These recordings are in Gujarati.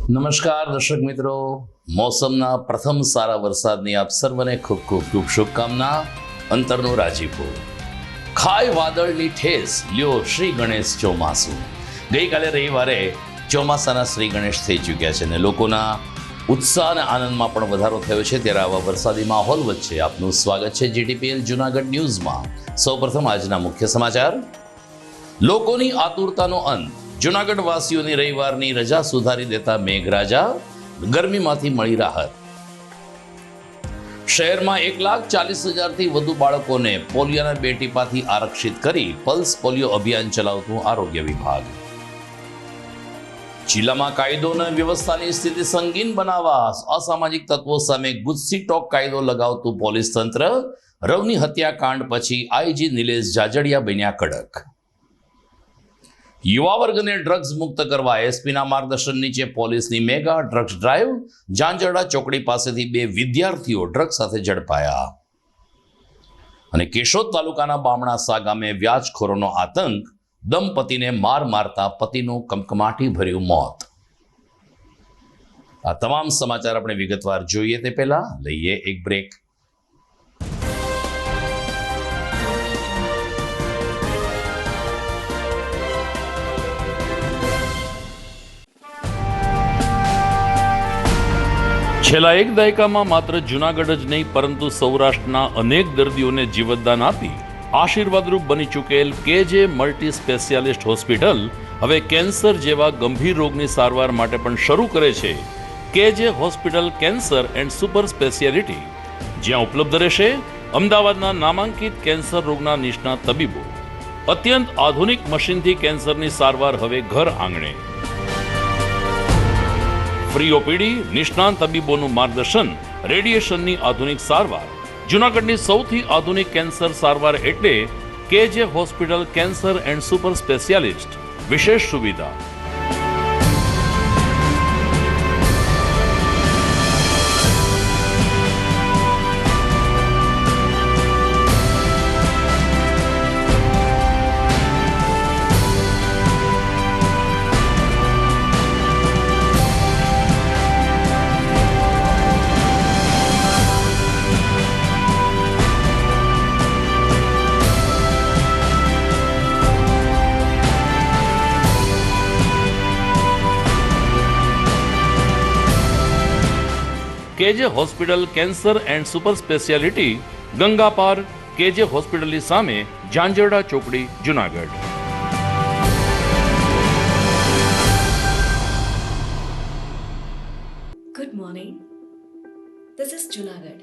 નમસ્કાર દર્શક મિત્રો, મોસમના પ્રથમ સારા વરસાદની આપ સર્વને ખૂબ ખૂબ ખૂબ શુભકામના. અંતરનું રાજીપુર ખાય વાદળની ઠેસ લ્યો શ્રી ગણેશ ચોમાસું. ગઈકાલે રવિવારે ચોમાસાના શ્રી ગણેશ થઈ ચૂક્યા છે અને લોકોના ઉત્સાહ અને આનંદમાં પણ વધારો થયો છે. ત્યારે આવા વરસાદી માહોલ વચ્ચે આપનું સ્વાગત છે GTPL જૂનાગઢ ન્યૂઝમાં. સૌપ્રથમ આજના મુખ્ય સમાચાર. લોકોની આતુરતાનો અંત. જૂનાગઢ વાસીઓની રવિવારની રજા સુધારી દેતા મેઘરાજા, ગરમીમાંથી મળી રાહત. શહેરમાં 1,40,000થી વધુ બાળકોને પોલિયોના 2 ટીપાથી આરક્ષિત કરી પલ્સ પોલિયો અભિયાન ચલાવતું આરોગ્ય વિભાગ. જિલ્લામાં કાયદો અને વ્યવસ્થાની સ્થિતિ સંગીન બનાવવા અસામાજિક તત્વો સામે ગુસ્સી ટોક કાયદો લગાવતું પોલીસ તંત્ર. રવની હત્યાકાંડ પછી IG નિલેશ જાજડિયા બન્યા કડક. યુવા વર્ગને ડ્રગ્સ મુક્ત કરવા એસપીના માર્ગદર્શન નીચે પોલીસની મેગા ડ્રગ્સ ડ્રાઈવ. ઝાંઝરડા ચોકડી પાસેથી 2 વિદ્યાર્થીઓ ડ્રગ્સ સાથે ઝડપાયા. અને કેશોદ તાલુકાના બામણાસા ગામે વ્યાજખોરોનો આતંક. દંપતીને મારતા પતિનું કમકમાટી ભર્યું મોત. આ તમામ સમાચાર આપણે વિગતવાર જોઈએ તે પહેલા લઈએ એક બ્રેક. છેલ્લા એક દાયકામાં માત્ર જૂનાગઢ જ નહીં પરંતુ સૌરાષ્ટ્રના અનેક દર્દીઓને જીવતદાન આપી આશીર્વાદરૂપ બની ચૂકેલ KJ મલ્ટી સ્પેશિયાલિસ્ટ હોસ્પિટલ હવે કેન્સર જેવા ગંભીર રોગની સારવાર માટે પણ શરૂ કરે છે KJ hospital cancer and super speciality, જ્યાં ઉપલબ્ધ રહેશે અમદાવાદના નામાંકિત કેન્સર રોગના નિષ્ણાત તબીબો. અત્યંત આધુનિક મશીનથી કેન્સરની સારવાર હવે ઘર આંગણે. ફ્રી OPD, નિષ્ણાંત તબીબોનું માર્ગદર્શન, રેડિયેશનની આધુનિક સારવાર. જૂનાગઢની સૌથી આધુનિક કેન્સર સારવાર એટલે KJ hospital cancer and super specialist. વિશેષ સુવિધા. KJ hospital cancer and super speciality, Ganga પાર, KJ હોસ્પિટલની સામે, ઝાંઝરડા ચોકડી, Junagadh. Good morning. This is Junagadh.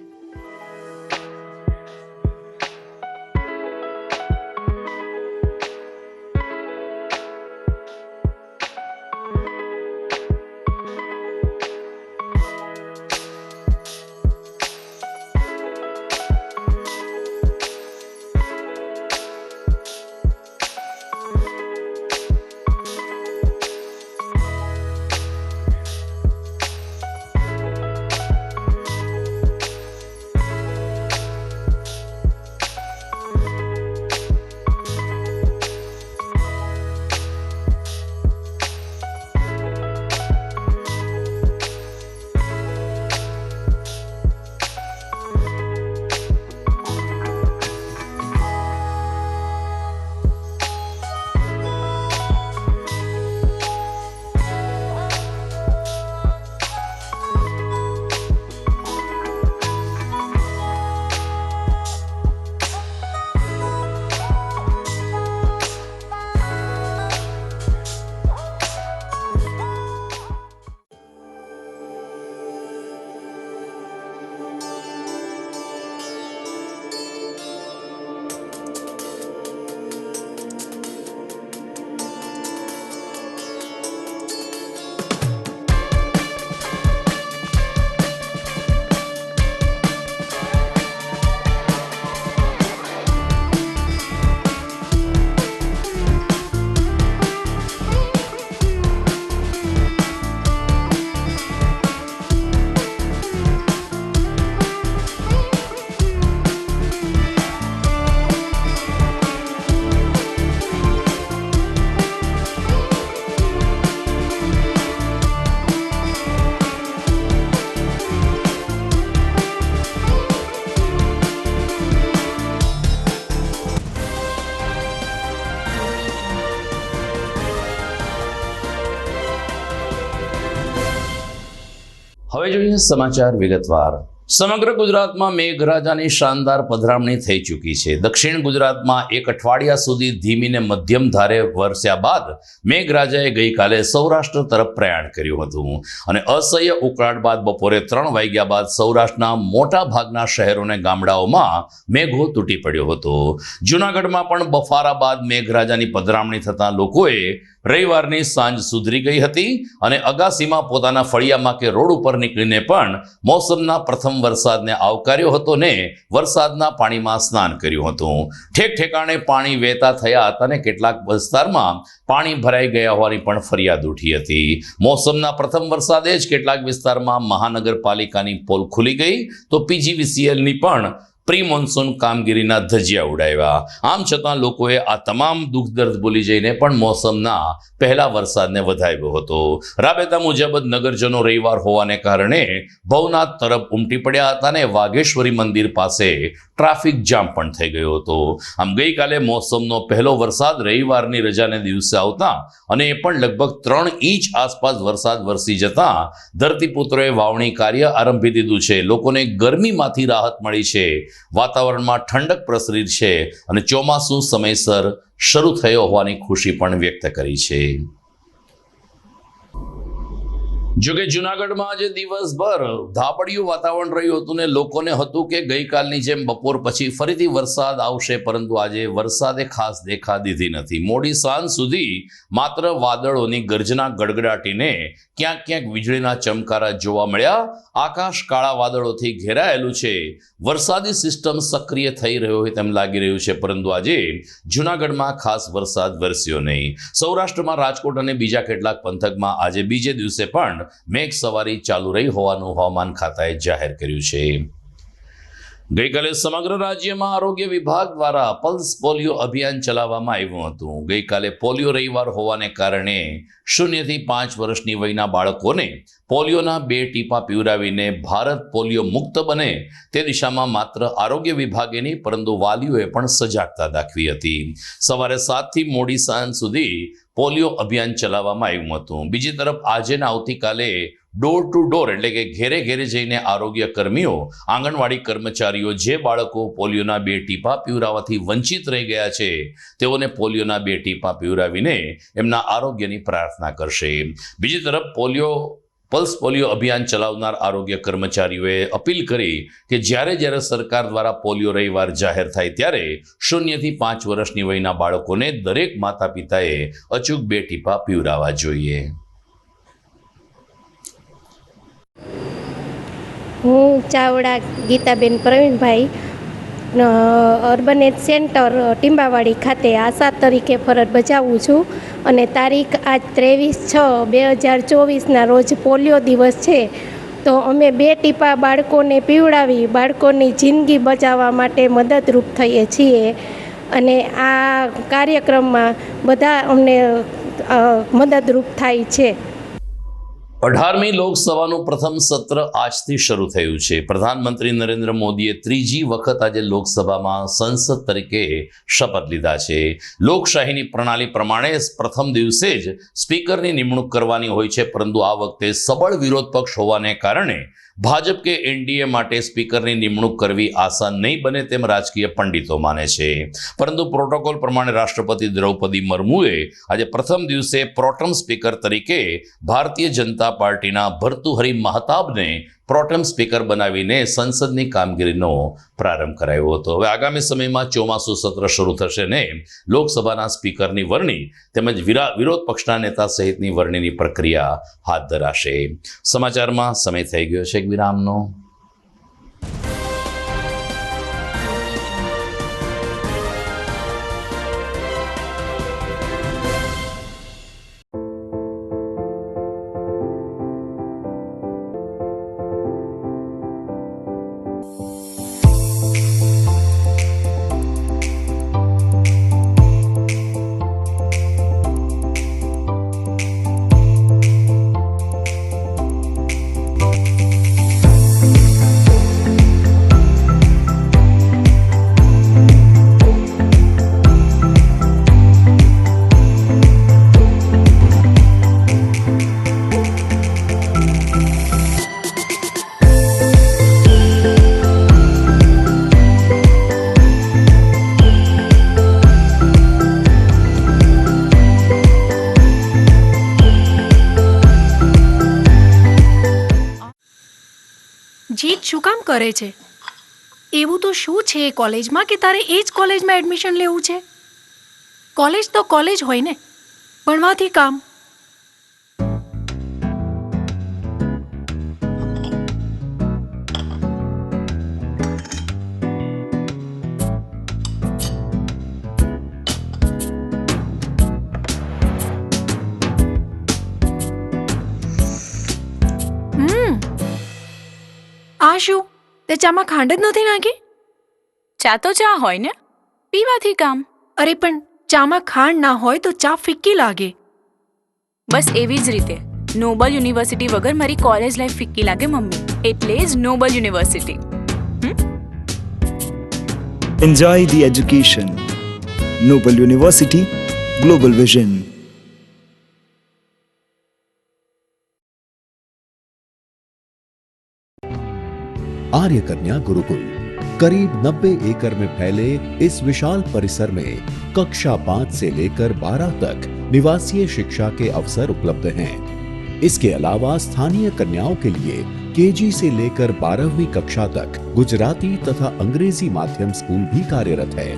હવે જોઈએ સમાચાર વિગતવાર. સમગ્ર ગુજરાતમાં મેઘરાજાની શાનદાર પધરામણી થઈ ચૂકી છે. દક્ષિણ ગુજરાતમાં એક અઠવાડિયા સુધી ધીમી ને મધ્યમ ધારે વરસ્યા બાદ મેઘરાજાએ ગઈકાલે સૌરાષ્ટ્ર તરફ પ્રયાણ કર્યું હતું અને અસહ્ય ઉકળાટ બાદ બપોરે 3 વાગ્યા બાદ સૌરાષ્ટ્રના મોટા ભાગના શહેરો અને ગામડાઓમાં મેઘો તૂટી પડ્યો હતો. જૂનાગઢમાં પણ બફારા બાદ મેઘરાજાની પધરામણી થતાં લોકોએ રવિવારની સાંજ સુધરી ગઈ હતી અને અગાસીમાં પોતાના ફળિયામાં કે રોડ ઉપર નીકળીને પણ મોસમના પ્રથમ વરસાદને આવકાર્યો હતો ને વરસાદના પાણીમાં સ્નાન કર્યું હતું. ઠેક ઠેકાણે પાણી વહેતા થયા હતા અને કેટલાક વિસ્તારમાં પાણી ભરાઈ ગયા હોવાની પણ ફરિયાદ ઉઠી હતી. મોસમના પ્રથમ વરસાદે જ કેટલાક વિસ્તારમાં મહાનગરપાલિકાની પોલ ખુલી ગઈ તો પીજીવીસીએલની પણ પ્રી મોન્સૂન કામગીરીના ધજિયા ઉડાવ્યા. આમ છતાં લોકોએ આ તમામ દુઃખ દર્દ ભૂલી જઈને પણ મોસમના પહેલા વરસાદને વધાવ્યો હતો. રાબેતા મુજબ નગરજનો રવિવાર હોવાને કારણે ભવનાથ તરફ ઉમટી પડ્યા હતા અને વાઘેશ્વરી મંદિર પાસે ટ્રાફિક જામ પણ થઈ ગયો હતો. આમ ગઈકાલે મોસમનો પહેલો વરસાદ રવિવારની રજાને દિવસે આવતા અને એ પણ લગભગ 3 ઇંચ આસપાસ વરસાદ વરસી જતા ધરતીપુત્રોએ વાવણી કાર્ય આરંભી દીધું છે. લોકોને ગરમીમાંથી રાહત મળી છે. વાતાવરણમાં ઠંડક પ્રસરી છે અને ચોમાસું સમયસર શરૂ થયો હોવાની ખુશી પણ વ્યક્ત કરી છે. જોકે જૂનાગઢમાં આજે દિવસભર ધાબડિયું વાતાવરણ રહ્યું હતું ને લોકોને હતું કે ગઈકાલની જેમ બપોર પછી ફરીથી વરસાદ આવશે, પરંતુ આજે વરસાદે ખાસ દેખા દીધી નથી. મોડી સાંજ સુધી માત્ર વાદળોની ગર્જના ગડગડાટીને ક્યાંક ક્યાંક વીજળીના ચમકારા જોવા મળ્યા. આકાશ કાળા વાદળોથી ઘેરાયેલું છે. વરસાદી સિસ્ટમ સક્રિય થઈ રહ્યો હોય તેમ લાગી રહ્યું છે, પરંતુ આજે જૂનાગઢમાં ખાસ વરસાદ વરસ્યો નહીં. સૌરાષ્ટ્રમાં રાજકોટ અને બીજા કેટલાક પંથકમાં આજે બીજે દિવસે પણ મેઘ સવારી ચાલુ રહી હોવાનું હવામાન ખાતાએ જાહેર કર્યું છે. ગઈકાલે સમગ્ર રાજ્યમાં આરોગ્ય વિભાગ દ્વારા પલ્સ પોલિયો અભિયાન ચલાવવામાં આવ્યું હતું. ગઈકાલે પોલિયો રવિવાર હોવાને કારણે 0 થી 5 વર્ષની વયના બાળકોને પોલિયોના 2 ટીપા પીવડાવીને ભારત પોલિયો મુક્ત બને તે દિશામાં માત્ર આરોગ્ય વિભાગે નહીં પરંતુ વાલીઓએ પણ સજાગતા દાખવી હતી. સવારે 7 થી મોડી સાંજ સુધી પોલિયો અભિયાન ચલાવવામાં આવ્યું હતું. બીજી તરફ આજે ને આવતીકાલે ડોર ટુ ડોર એટલે કે ઘેરે ઘેરે જઈને આરોગ્ય કર્મીઓ, આંગણવાડી કર્મચારીઓ જે બાળકો પોલિયોના 2 ટીપા પીવડાવવાથી વંચિત રહી ગયા છે તેઓને પોલિયોના 2 ટીપા પીવડાવીને એમના આરોગ્યની પ્રાર્થના કરશે. બીજી તરફ પલ્સ પોલિયો અભિયાન ચલાવનાર આરોગ્ય કર્મચારીઓએ અપીલ કરી કે જ્યારે જ્યારે સરકાર દ્વારા પોલિયો રવિવાર જાહેર થાય ત્યારે 0 થી 5 વર્ષની વયના બાળકોને દરેક માતા પિતાએ અચૂક 2 ટીપા પીવડાવવા જોઈએ. હું Chavda Geetaben Pravinbhai urban health centre Timbawadi ખાતે આશા તરીકે ફરજ બજાવું છું અને તારીખ આજ 23/6/2024ના રોજ પોલિયો દિવસ છે. તો અમે 2 ટીપા બાળકોને પીવડાવી બાળકોની જિંદગી બચાવવા માટે મદદરૂપ થઈએ છીએ અને આ કાર્યક્રમમાં બધા અમને મદદરૂપ થાય છે. 18મી લોકસભાનું પ્રથમ સત્ર આજથી શરૂ થયું છે. પ્રધાનમંત્રી નરેન્દ્ર મોદીએ 3જી વખત આજે લોકસભામાં સંસદ તરીકે શપથ લીધા છે. લોકશાહીની પ્રણાલી પ્રમાણે પ્રથમ દિવસે જ સ્પીકરની નિમણૂક કરવાની હોય છે, પરંતુ આ વખતે સબળ વિરોધ પક્ષ હોવાને કારણે ભાજપ કે એનડીએ માટે સ્પીકરની નિમણૂક કરવી આસાન નહીં બને તેમ રાજકીય પંડિતો માને છે. પરંતુ પ્રોટોકોલ પ્રમાણે રાષ્ટ્રપતિ દ્રૌપદી મુર્મુએ આજે પ્રથમ દિવસે પ્રોટેમ સ્પીકર તરીકે ભારતીય જનતા પાર્ટીના ભર્તુહરી મહતાબને પ્રોટેમ સ્પીકર બનાવીને સંસદની કામગીરીનો પ્રારંભ કરાયો હતો. હવે આગામી સમયમાં ચોમાસું સત્ર શરૂ થશે ને લોકસભાના સ્પીકરની વરણી તેમજ વિરોધ પક્ષના નેતા સહિતની વરણીની પ્રક્રિયા હાથ ધરાશે. સમાચારમાં સમય થઈ ગયો છે એક વિરામનો. શું કામ કરે છે? એવું તો શું છે એ કોલેજમાં કે તારે એ જ કોલેજમાં એડમિશન લેવું છે? કોલેજ તો કોલેજ હોય ને, ભણવાથી કામ. આ શું? તે ચામાં ખાંડ જ નથી નાખી? ચા તો ચા હોય ને, પીવાથી કામ. અરે પણ ચામાં ખાંડ ના હોય તો ચા ફિક્કી લાગે. બસ એવી જ રીતે નોબલ યુનિવર્સિટી વગર મારી કોલેજ લાઈફ ફિક્કી લાગે મમ્મી. એટલે જ Noble University. Enjoy the education. Noble University, Global Vision. Arya Kanya Gurukul करीब 90 एकड़ में फैले इस विशाल परिसर में कक्षा 5 से लेकर 12 तक निवासीय शिक्षा के अवसर उपलब्ध हैं। इसके अलावा स्थानीय कन्याओं के लिए केजी से लेकर 12वीं कक्षा तक गुजराती तथा अंग्रेजी माध्यम स्कूल भी कार्यरत है।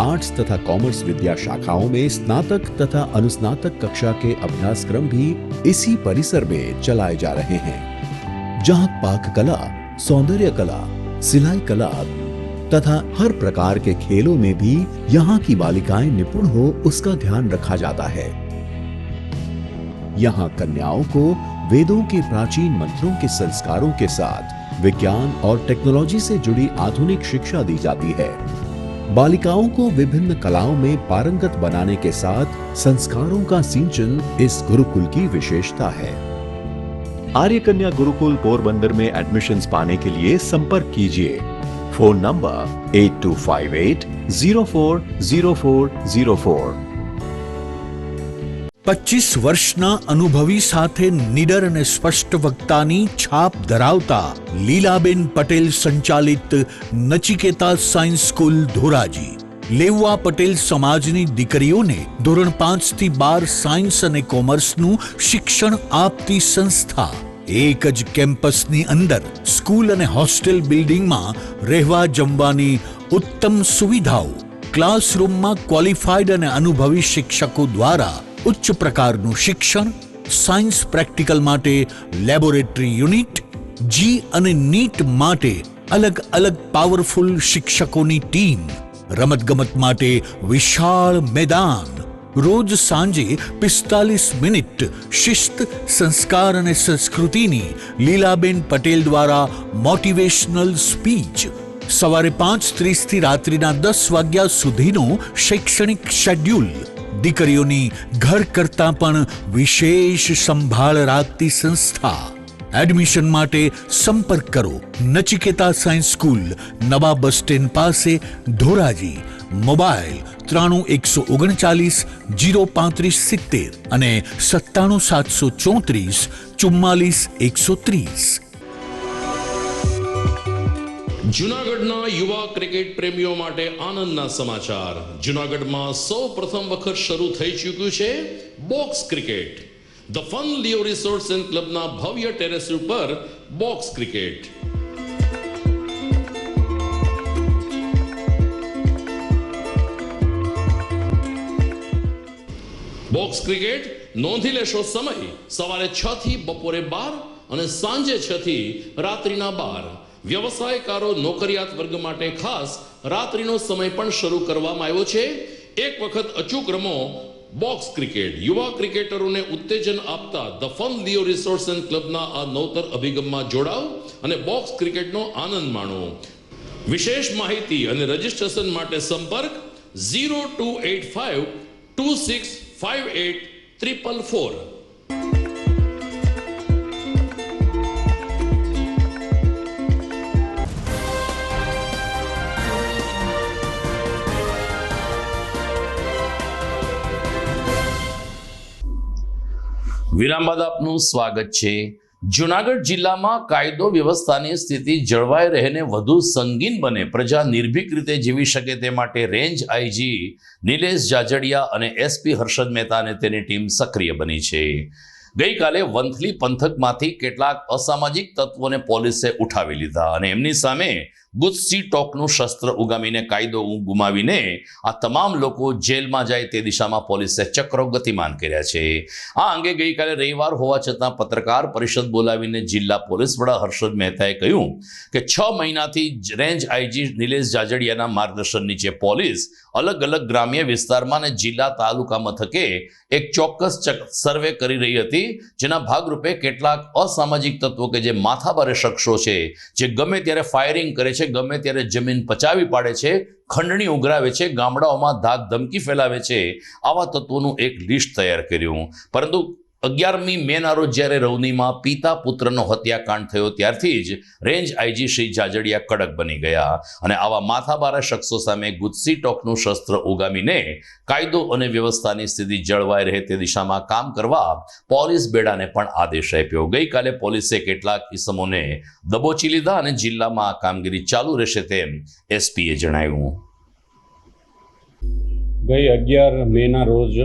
आर्ट्स तथा कॉमर्स विद्या शाखाओं में स्नातक तथा अनुस्नातक कक्षा के अभ्यासक्रम भी इसी परिसर में चलाए जा रहे हैं, जहां पाक कला, सौंदर्य कला, सिलाई कला तथा हर प्रकार के खेलों में भी यहाँ की बालिकाएं निपुण हो उसका ध्यान रखा जाता है। यहाँ कन्याओं को वेदों के प्राचीन मंत्रों के संस्कारों के साथ विज्ञान और टेक्नोलॉजी से जुड़ी आधुनिक शिक्षा दी जाती है। बालिकाओं को विभिन्न कलाओं में पारंगत बनाने के साथ संस्कारों का सिंचन इस गुरुकुल की विशेषता है। आर्य कन्या गुरुकुल पोरबंदर में एडमिशन्स पाने के लिए संपर्क कीजिए। Phone number 8258040404। 25 વર્ષના અનુભવી સાથે નિડર અને સ્પષ્ટ વક્તાની છાપ ધરાવતા લીલાબેન પટેલ સંચાલિત નચિકેતા સાયન્સ સ્કૂલ ધોરાજી લેવા પટેલ સમાજની દીકરીઓને ધોરણ 5 થી 12 સાયન્સ અને કોમર્સનું શિક્ષણ આપતી સંસ્થા। એક જ કેમ્પસની અંદર સ્કૂલ અને હોસ્ટેલ બિલ્ડિંગમાં રહેવા જમવાની ઉત્તમ સુવિધાઓ, ક્લાસરૂમમાં ક્વોલિફાઈડ અને અનુભવી શિક્ષકો દ્વારા ઉચ્ચ પ્રકારનું શિક્ષણ, સાયન્સ પ્રેક્ટિકલ માટે લેબોરેટરી યુનિટ, જી અને નીટ માટે અલગ અલગ પાવરફુલ શિક્ષકોની ટીમ, રમતગમત માટે વિશાળ મેદાન, રોજ સાંજે 45 મિનિટ શિસ્ત, સંસ્કાર અને સંસ્કૃતિની લીલાબેન પટેલ દ્વારા મોટિવેશનલ સ્પીચ, સવારે 5:30 થી રાત્રિના 10 વાગ્યા સુધીનો શૈક્ષણિક શેડ્યુલ, દીકરીઓની ઘર કરતાં પણ વિશેષ સંભાળ રાખતી સંસ્થા। એડમિશન માટે સંપર્ક કરો નચિકેતા સાયન્સ સ્કૂલ, નવા બસ સ્ટેન્ડ પાસે, ધોરાજી। મોબાઈલ 93 139 03570 અને 97 734 44 130। જૂનાગઢના યુવા ક્રિકેટ પ્રેમીઓ માટે આનંદના સમાચાર। જૂનાગઢમાં સૌ પ્રથમ વખત શરૂ થઈ ચૂક્યું છે box cricket. The fun Leo resorts and ક્લબના ભવ્ય ટેરેસ ઉપર બોક્સ ક્રિકેટ। બોક્સ ક્રિકેટ નોંધી લેશો સમય સવારે 6 થી બપોરે 12 અને સાંજે 6 થી રાત્રિના 12। વ્યવસાયકારો, નોકરિયાત વર્ગ માટે ખાસ રાત્રિનો સમય પણ શરૂ કરવામાં આવ્યો છે। એક વખત અચૂક રમો બોક્સ ક્રિકેટ। યુવા ક્રિકેટરોને ઉત્તેજન આપતા the fun Leo resorts and ક્લબના આ નવતર અભિગમમાં જોડાઓ અને બોક્સ ક્રિકેટનો આનંદ માણો। વિશેષ માહિતી અને રજીસ્ટ્રેશન માટે સંપર્ક 0285 2658 444। વિરામ બાદ આપનું સ્વાગત છે। જૂનાગઢ જિલ્લામાં કાયદો વ્યવસ્થાની સ્થિતિ જળવાઈ રહીને વધુ સંગીન બને, પ્રજા નિર્ભીક રીતે જીવી શકે તે માટે રેન્જ આઈજી નિલેશ જાજડિયા અને એસપી હર્ષદ મહેતા અને તેની ટીમ સક્રિય બની છે। ગઈકાલે વંથલી પંથકમાંથી કેટલાક અસામાજિક તત્વોને પોલીસે ઉઠાવી લીધા અને એમની સામે ગુસ્સી ટોકનું શસ્ત્ર ઉગામીને કાયદો ગુમાવીને આ તમામ લોકો જેલમાં જાય તે દિશામાં પોલીસે ચક્રો ગતિમાન કર્યા છે. આ અંગે ગઈકાલે રવિવાર હોવા છતાં પત્રકાર પરિષદ બોલાવીને જિલ્લા પોલીસ વડા હર્ષદ મહેતાએ કહ્યું કે 6 મહિનાથી રેન્જ આઈજી નિલેશ જાજડિયાના માર્ગદર્શન નીચે પોલીસ અલગ અલગ ગ્રામ્ય વિસ્તારમાં અને જિલ્લા તાલુકા મથકે એક ચોક્કસ સર્વે કરી રહી હતી, જેના ભાગરૂપે કેટલાક અસામાજિક તત્વો કે જે માથાભારે શખ્સો છે, જે ગમે ત્યારે ફાયરિંગ કરે છે, ગમે ત્યારે જમીન પચાવી પાડે છે, ખંડણી ઉઘરાવે છે, ગામડાઓમાં ધાક ધમકી ફેલાવે છે, આવા તત્વોનું એક લિસ્ટ તૈયાર કર્યું. પરંતુ 11મી મેના રોજ જ્યારે રવનીમાં પિતા પુત્રનો હત્યાકાંડ થયો ત્યારથી જ રેન્જ આઈજી શ્રી જાજડિયા કડક બની ગયા અને આવા માથાભારે શખ્સો સામે ગુસ્સી ટોકનું શસ્ત્ર ઉગામીને કાયદો અને વ્યવસ્થાની સ્થિતિ જળવાઈ રહે તે દિશામાં કામ કરવા પોલીસ બેડાને પણ આદેશ આપ્યો. ગઈકાલે પોલીસે કેટલાક ઇસમોને દબોચી લીધા અને જિલ્લામાં આ કામગીરી ચાલુ રહેશે તેમ એસપીએ જણાવ્યું. ગઈ 11 મેના રોજ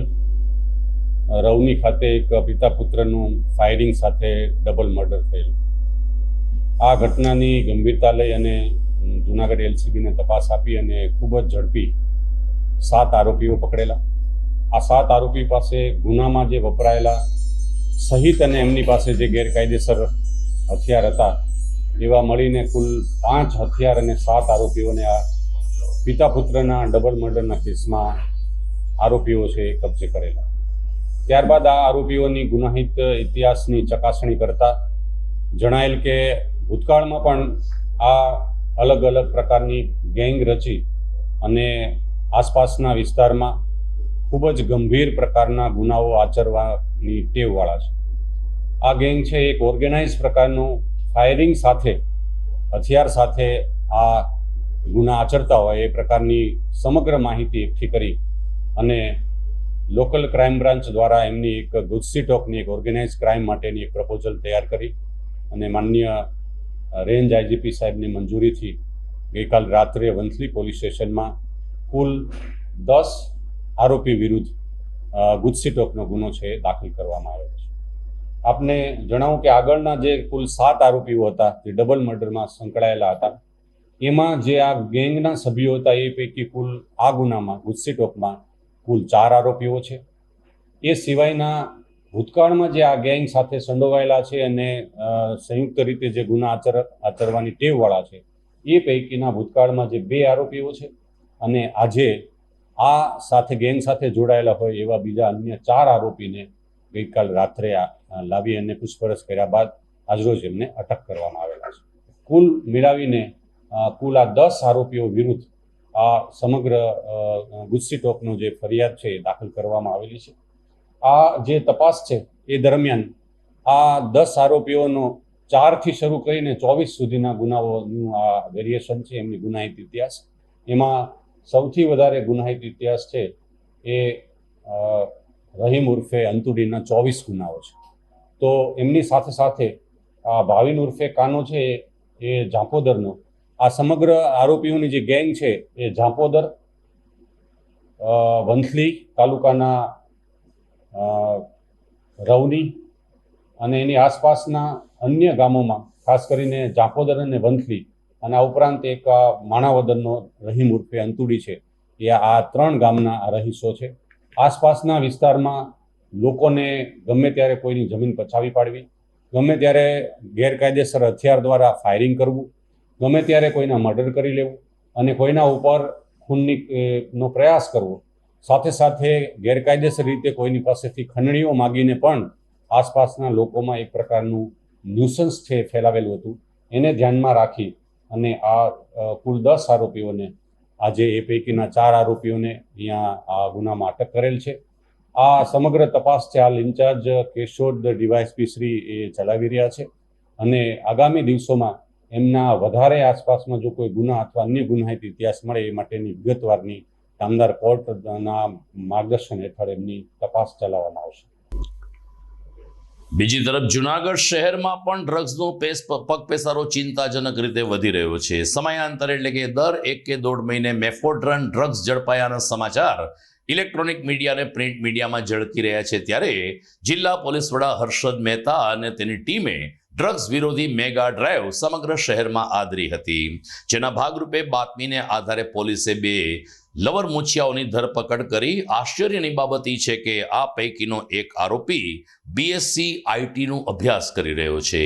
રવની ખાતે એક પિતા પુત્રનું ફાયરિંગ સાથે ડબલ મર્ડર થયેલું. આ ઘટનાની ગંભીરતા લઈ અને જૂનાગઢ એલસીબીને તપાસ આપી અને ખૂબ જ ઝડપી 7 આરોપીઓ પકડેલા. આ 7 આરોપી પાસે ગુનામાં જે વપરાયેલા સહિત અને એમની પાસે જે ગેરકાયદેસર હથિયાર હતા એવા મળીને કુલ 5 હથિયાર અને 7 આરોપીઓને આ પિતા પુત્રના ડબલ મર્ડરના કેસમાં આરોપીઓ છે એ કબજે કરેલા. ત્યારબાદ આ આરોપીઓની ગુનાહિત ઇતિહાસની ચકાસણી કરતા જણાયેલ કે ભૂતકાળમાં પણ આ અલગ અલગ પ્રકારની ગેંગ રચી અને આસપાસના વિસ્તારમાં ખૂબ જ ગંભીર પ્રકારના ગુનાઓ આચરવાની ટેવવાળા છે. આ ગેંગ છે એક ઓર્ગેનાઇઝ પ્રકારનું ફાયરિંગ સાથે હથિયાર સાથે આ ગુના આચરતા હોય એ પ્રકારની સમગ્ર માહિતી એકઠી કરી અને લોકલ ક્રાઇમ બ્રાન્ચ દ્વારા એમની એક ગુસ્સી ટોકની એક ઓર્ગેનાઇઝ ક્રાઇમ માટેની એક પ્રપોઝલ તૈયાર કરી અને માનનીય રેન્જ આઈજીપી સાહેબની મંજૂરીથી ગઈકાલ રાત્રે વંથલી પોલીસ સ્ટેશનમાં કુલ 10 આરોપી વિરુદ્ધ ગુસ્સી ટોકનો ગુનો છે દાખલ કરવામાં આવ્યો છે. આપને જણાવું કે આગળના જે કુલ 7 આરોપીઓ હતા જે ડબલ મર્ડરમાં સંકળાયેલા હતા એમાં જે આ ગેંગના સભ્યો હતા એ પૈકી કુલ આ ગુનામાં ગુસ્સી ટોકમાં કુલ 4 આરોપીઓ છે. એ સિવાયના ભૂતકાળમાં જે આ ગેંગ સાથે સંડોવાયેલા છે અને સંયુક્ત રીતે જે ગુના આચરવાની ટેવવાળા છે એ પૈકીના ભૂતકાળમાં જે 2 આરોપીઓ છે અને આજે આ સાથે ગેંગ સાથે જોડાયેલા હોય એવા બીજા અન્ય 4 આરોપીને ગઈકાલ રાત્રે લાવી અને પૂછપરછ કર્યા બાદ આજરોજ એમને અટક કરવામાં આવેલા છે. કુલ મિલાવીને કુલ આ 10 આરોપીઓ વિરુદ્ધ આ સમગ્ર ગુસ્સી ટોકનો જે ફરિયાદ છે એ દાખલ કરવામાં આવેલી છે. આ જે તપાસ છે એ દરમિયાન આ 10 આરોપીઓનો 4થી શરૂ કરીને 24 સુધીના ગુનાઓનું આ વેરિએશન છે એમની ગુનાહિત ઇતિહાસ. એમાં સૌથી વધારે ગુનાહિત ઇતિહાસ છે એ રહીમ ઉર્ફે અંતુડીના 24 ગુનાઓ છે. તો એમની સાથે સાથે આ ભાવિન ઉર્ફે કાનો છે એ ઝાંપોદરનો આ સમગ્ર આરોપીઓની જે ગેંગ છે એ ઝાંપોદર, વંથલી તાલુકાના રવની અને એની આસપાસના અન્ય ગામોમાં ખાસ કરીને ઝાંપોદર અને વંથલી અને આ ઉપરાંત એક માણાવદરનો રહીમ ઉર્ફે અંતુડી છે એ આ 3 ગામના રહીશો છે. આસપાસના વિસ્તારમાં લોકોને ગમે ત્યારે કોઈની જમીન પચાવી પાડવી, ગમે ત્યારે ગેરકાયદેસર હથિયાર દ્વારા ફાયરિંગ કરવું, ગમે ત્યારે કોઈના મર્ડર કરી લેવું અને કોઈના ઉપર ખૂનનો પ્રયાસ કરવો, સાથે સાથે ગેરકાયદેસર રીતે કોઈની પાસેથી ખંડણીઓ માગીને પણ આસપાસના લોકોમાં એક પ્રકારનું ન્યુસન્સ છે ફેલાવેલું હતું. એને ધ્યાનમાં રાખી અને આ કુલ 10 આરોપીઓને આજે એ પૈકીના 4 આરોપીઓને અહીંયા આ ગુનામાં અટક કરેલ છે. આ સમગ્ર તપાસ છે હાલ ઇન્ચાર્જ કેશોદ ડીવાયએસપી શ્રી એ ચલાવી રહ્યા છે અને આગામી દિવસોમાં એમના વધારે આસપાસમાં જો કોઈ ગુના અથવા અન્ય ગુનાહિત ઇતિહાસ મળે એ માટેની વિગતવારની કામદાર કોર્ટના માર્ગદર્શન હેઠળ એમની તપાસ ચલાવવામાં આવશે. બીજી તરફ જૂનાગઢ શહેરમાં પણ ડ્રગ્સનો પગપેસારો ચિંતાજનક રીતે વધી રહ્યો છે. સમયાંતરે એટલે કે દર 1 કે 1.5 મહિને મેફોડ્રન ડ્રગ્સ ઝડપાયાના સમાચાર ઇલેક્ટ્રોનિક મીડિયા અને પ્રિન્ટ મીડિયામાં ઝળકી રહ્યા છે, ત્યારે જિલ્લા પોલીસ વડા હર્ષદ મહેતા અને તેની ટીમે ડ્રગ્સ વિરોધી મેગા ડ્રાઈવ સમગ્ર શહેરમાં આદરી હતી, જેના ભાગરૂપે બાતમીને આધારે પોલીસે 2 લવર મૂછિયાઓની ધરપકડ કરી. આશ્ચર્યની બાબત એ છે કે આ પૈકીનો એક આરોપી બીએસસી આઈટીનું અભ્યાસ કરી રહ્યો છે.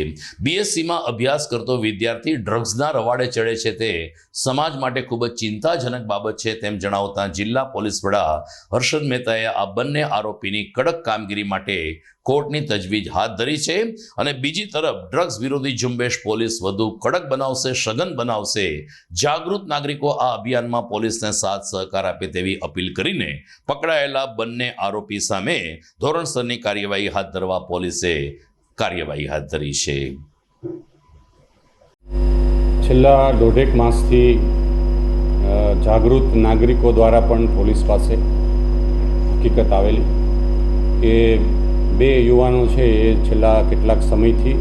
બીએસસીમાં અભ્યાસ કરતો વિદ્યાર્થી ડ્રગ્સના રવાડે ચડે છે તે સમાજ માટે ખૂબ જ ચિંતાજનક બાબત છે, તેમ જણાવતા જિલ્લા પોલીસ વડા હર્ષદ મહેતાએ આ બંને આરોપીની કડક કામગીરી માટે કોર્ટની તજવીજ હાથ ધરી છે. અને બીજી તરફ ડ્રગ્સ વિરોધી ઝુંબેશ પોલીસ વધુ કડક બનાવશે, સઘન બનાવશે. જાગૃત નાગરિકો આ અભિયાનમાં પોલીસને સાથ સહકાર આપે તેવી અપીલ કરીને પકડાયેલા બંને આરોપી સામે ધોરણસરની કાર્યવાહી હાથ ધરવા પોલીસે કાર્યવાહી હાથ ધરી છે. છેલ્લા 1.5 માસથી જાગૃત નાગરિકો દ્વારા પણ પોલીસ પાસે હકીકત આવેલી કે 2 યુવાનો છે એ છેલ્લા કેટલાક સમયથી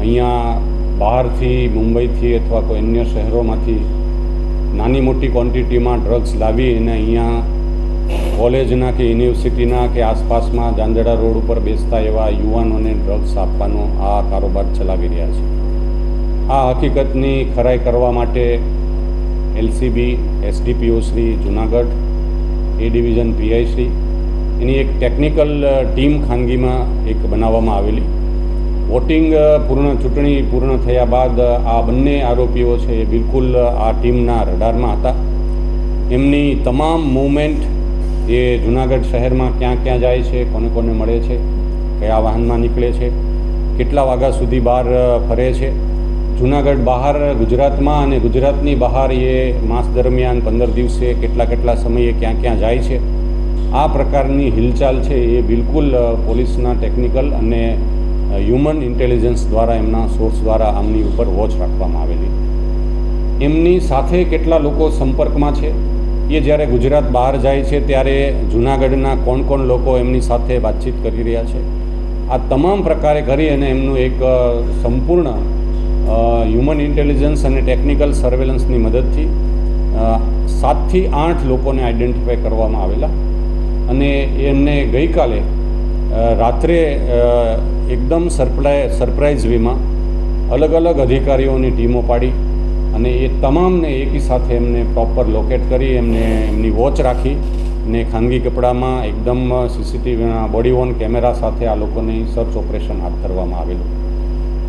અહીંયા બહારથી, મુંબઈથી અથવા કોઈ અન્ય શહેરોમાંથી નાની મોટી ક્વોન્ટિટીમાં ડ્રગ્સ લાવી અને અહીંયા કોલેજના કે યુનિવર્સિટીના કે આસપાસમાં જાંજડા રોડ ઉપર બેસતા એવા યુવાનોને ડ્રગ્સ આપવાનો આ કારોબાર ચલાવી રહ્યા છે. આ હકીકતની ખરાઈ કરવા માટે LCB, SDPO Shri Junagadh, A division PI Shri, એની એક ટેકનિકલ ટીમ ખાનગીમાં એક બનાવવામાં આવેલી. ચૂંટણી પૂર્ણ થયા બાદ આ બંને આરોપીઓ છે એ બિલકુલ આ ટીમના રડારમાં હતા. એમની તમામ મૂવમેન્ટ એ જુનાગઢ શહેરમાં ક્યાં ક્યાં જાય છે, કોને કોને મળે છે, કયા વાહનમાં નીકળે છે, કેટલા વાગ્યા સુધી બહાર ફરે છે, જુનાગઢ બહાર ગુજરાતમાં અને ગુજરાતની બહાર એ માસ દરમિયાન 15 દિવસે કેટલા સમયે ક્યાં ક્યાં જાય છે, આ પ્રકારની હિલચાલ છે એ બિલકુલ પોલીસના ટેકનિકલ અને હ્યુમન ઇન્ટેલિજન્સ દ્વારા, એમના સોર્સ દ્વારા આમની ઉપર વોચ રાખવામાં આવેલી. એમની સાથે કેટલા લોકો સંપર્કમાં છે એ જ્યારે ગુજરાત બહાર જાય છે ત્યારે જૂનાગઢના કોણ લોકો એમની સાથે વાતચીત કરી રહ્યા છે, આ તમામ પ્રકારે કરી અને એમનું એક સંપૂર્ણ હ્યુમન ઇન્ટેલિજન્સ અને ટેકનિકલ સર્વેલન્સની મદદથી 7 થી 8 લોકોને આઈડેન્ટિફાય કરવામાં આવેલા. અને એમને ગઈકાલે રાત્રે એકદમ સરપ્રાઇઝ વેમાં અલગ અલગ અધિકારીઓની ટીમો પાડી અને એ તમામને એકી સાથે એમને પ્રોપર લોકેટ કરી એમની વોચ રાખી ને ખાનગી કપડામાં એકદમ સીસીટીવીના બોડી ઓન કેમેરા સાથે આ લોકોની સર્ચ ઓપરેશન હાથ ધરવામાં આવેલું.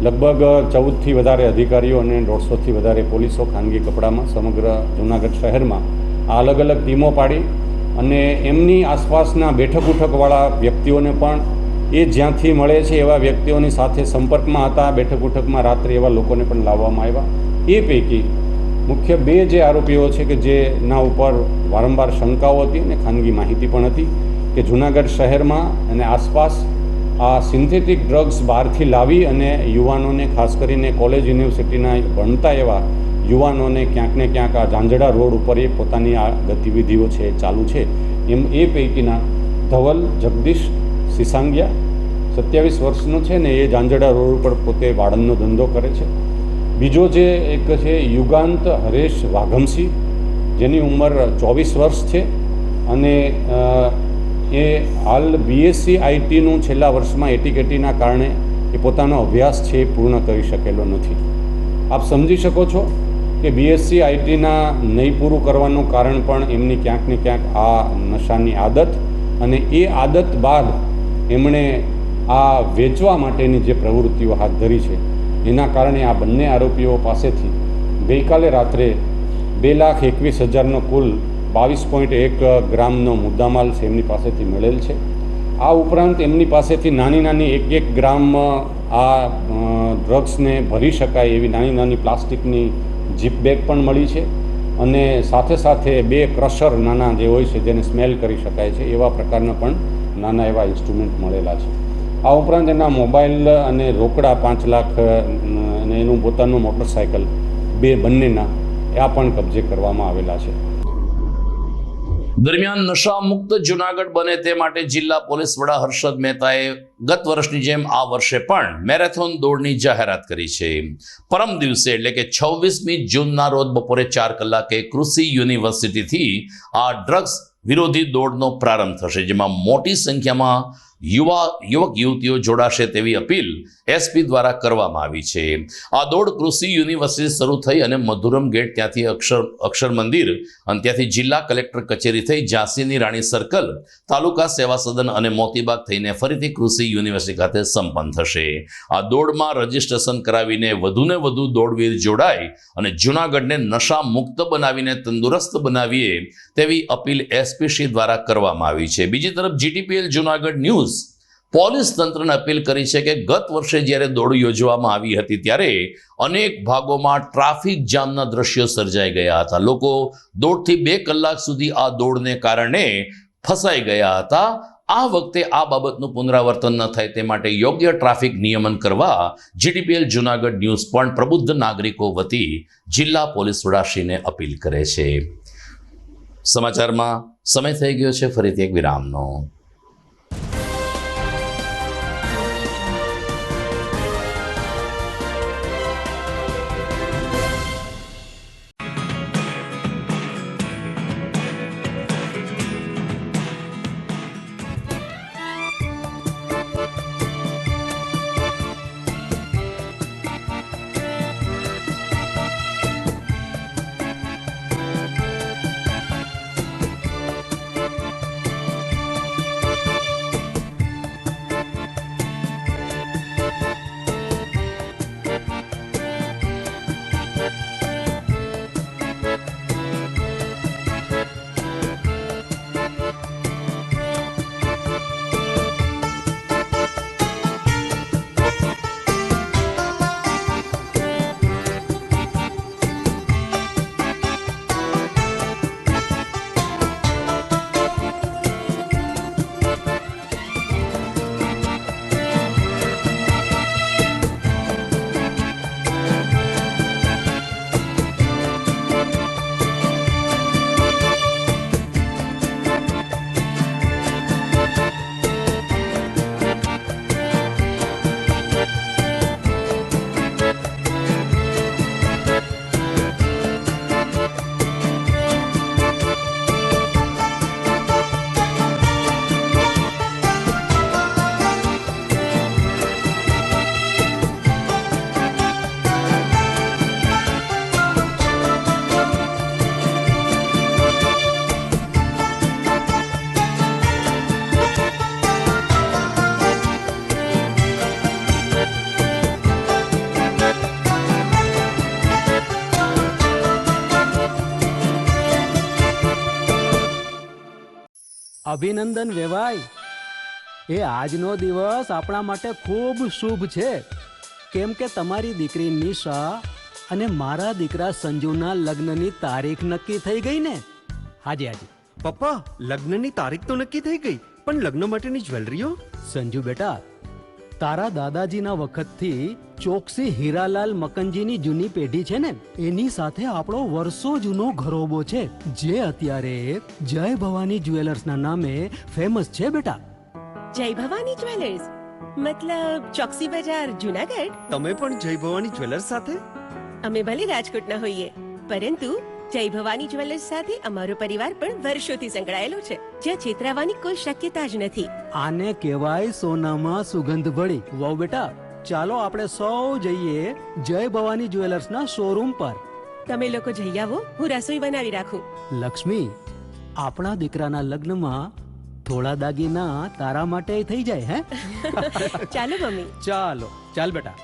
લગભગ 14થી વધારે અધિકારીઓ અને 150થી વધારે પોલીસો ખાનગી કપડામાં સમગ્ર જૂનાગઢ શહેરમાં આ અલગ અલગ ટીમો પાડી અને એમની આસપાસના બેઠક ઉઠકવાળા વ્યક્તિઓને પણ એ જ્યાંથી મળે છે એવા વ્યક્તિઓની સાથે સંપર્કમાં હતા, બેઠક ઉઠકમાં રાત્રે એવા લોકોને પણ લાવવામાં આવ્યા. એ પૈકી મુખ્ય 2 જે આરોપીઓ છે કે જેના ઉપર વારંવાર શંકાઓ હતી અને ખાનગી માહિતી પણ હતી કે જૂનાગઢ શહેરમાં અને આસપાસ આ સિન્થેટિક ડ્રગ્સ બહારથી લાવી અને યુવાનોને, ખાસ કરીને કોલેજ યુનિવર્સિટીના ભણતા એવા યુવાનોને ક્યાંક ને ક્યાંક આ જાંજડા રોડ ઉપર એ પોતાની આ ગતિવિધિઓ છે ચાલુ છે. એ પૈકીના ધવલ જગદીશ સિસાંગિયા 27 વર્ષનો છે ને એ જાંજડા રોડ ઉપર પોતે વાળંદનો ધંધો કરે છે. બીજો જે એક છે યુગાંત હરેશ વાઘમસિંહ, જેની ઉંમર 24 વર્ષ છે અને એ હાલ બીએસસી આઈટીનું છેલ્લા વર્ષમાં એટીકેટીના કારણે એ પોતાનો અભ્યાસ છે એ પૂર્ણ કરી શકેલો નથી. આપ સમજી શકો છો કે બીએસસી આઈટીના નહીં પૂરું કરવાનું કારણ પણ એમની ક્યાંક ને ક્યાંક આ નશાની આદત અને એ આદત બાદ એમણે આ વેચવા માટેની જે પ્રવૃત્તિઓ હાથ ધરી છે એના કારણે આ બંને આરોપીઓ પાસેથી ગઈકાલે રાત્રે 2,21,000નો કુલ 22.1 ગ્રામનો મુદ્દામાલ છે એમની પાસેથી મળેલ છે. આ ઉપરાંત એમની પાસેથી નાની 1 ગ્રામ આ ડ્રગ્સને ભરી શકાય એવી નાની પ્લાસ્ટિકની જીપ બેગ પણ મળી છે અને સાથે 2 ક્રશર નાના જે હોય છે જેને સ્મેલ કરી શકાય છે એવા પ્રકારના પણ નાના એવા ઇન્સ્ટ્રુમેન્ટ મળેલા છે. આ ઉપરાંત એના મોબાઈલ અને રોકડા 5 લાખ અને એનું પોતાનું મોટરસાઇકલ બંનેના આ પણ કબજે કરવામાં આવેલા છે. દરમિયાન નશા મુક્ત જૂનાગઢ બને તે માટે જિલ્લા પોલીસ વડા હર્ષદ મહેતાએ ગત વર્ષની જેમ આ વર્ષે પણ મેરેથોન દોડની જાહેરાત કરી છે. પરમ દિવસે એટલે કે 26મી જૂનના રોજ બપોરે 4 કલાકે કૃષિ યુનિવર્સિટીથી આ ડ્રગ્સ વિરોધી દોડનો પ્રારંભ થશે, જેમાં મોટી સંખ્યામાં યુવક યુવતીઓ જોડાશે તેવી અપીલ એસપી દ્વારા કરવામાં આવી છે. આ દોડ કૃષિ યુનિવર્સિટી શરૂ થઈ અને મધુરમ ગેટ, ત્યાંથી અક્ષર મંદિર અને ત્યાંથી જિલ્લા કલેક્ટર કચેરી થઈ ઝાંસીની રાણી સર્કલ, તાલુકા સેવા સદન અને મોતીબાગ થઈને ફરીથી કૃષિ યુનિવર્સિટી ખાતે સંપન્ન થશે. આ દોડમાં રજીસ્ટ્રેશન કરાવીને વધુને વધુ દોડવીર જોડાય અને જૂનાગઢને નશા મુક્ત બનાવીને તંદુરસ્ત બનાવીએ તેવી અપીલ એસપી શ્રી દ્વારા કરવામાં આવી છે. બીજી તરફ જીટીપીએલ જૂનાગઢ ન્યૂઝ પોલીસ તંત્રને અપીલ કરી છે કે ગત વર્ષે જ્યારે દોડ યોજવામાં આવી હતી ત્યારે અનેક ભાગોમાં ટ્રાફિક જામના દ્રશ્યો સર્જાઈ ગયા હતા. લોકો દોઢથી 2 કલાક સુધી આ દોડને કારણે ફસાઈ ગયા હતા. આ વખતે આ બાબતનું પુનરાવર્તન ન થાય તે માટે યોગ્ય ટ્રાફિક નિયમન કરવા જીટીપીએલ જૂનાગઢ ન્યૂઝ પણ પ્રબુદ્ધ નાગરિકો વતી જિલ્લા પોલીસ વડાશ્રીને અપીલ કરે છે. સમાચારમાં સમય થઈ ગયો છે ફરીથી એક વિરામનો. અભિનંદન વેવાય, એ આજનો દિવસ આપણા માટે ખૂબ શુભ છે, કેમ કે તમારી દીકરી નિશા અને મારા દીકરા સંજુના લગ્નની તારીખ નક્કી થઈ ગઈ ને. હાજી હાજી પપ્પા, લગ્નની તારીખ તો નક્કી થઈ ગઈ, પણ લગ્ન માટેની જ્વેલરીઓ? સંજુ બેટા, તારા દાદાજીના વખતથી ચોકસી હીરાલાલ મકનજીની જૂની પેઢી છે ને, એની સાથે આપણો વર્ષો જૂનો ઘરોબો છે, જે અત્યારે જય ભવાની જ્વેલર્સના નામે ફેમસ છે બેટા. જય ભવાની જ્વેલર્સ મતલબ ચોકસી બજાર જૂનાગઢ? તમે પણ જય ભવાની જ્વેલર્સ સાથે? અમે ભલે રાજકોટના હોઈએ, પરંતુ જય ભવાની જ્વેલર્સ સાથે અમારો પરિવાર પણ વર્ષોથી સંકળાયેલો છે, જ્યાં છેતરાવાની કોઈ શક્યતા જ નથી. આને કહેવાય સોનામાં સુગંધ ભળી. વાવ બેટા, ચાલો આપણે સૌ જઈએ જય ભવાની જ્વેલર્સના શોરૂમ પર. તમે લોકો જઈ આવો, હું રસોઈ બનાવી રાખું. લક્ષ્મી, આપણા દીકરાના લગ્નમાં થોડા દાગીના તારા માટે થઈ જાય. હે ચાલો મમ્મી. ચાલો ચાલ બેટા.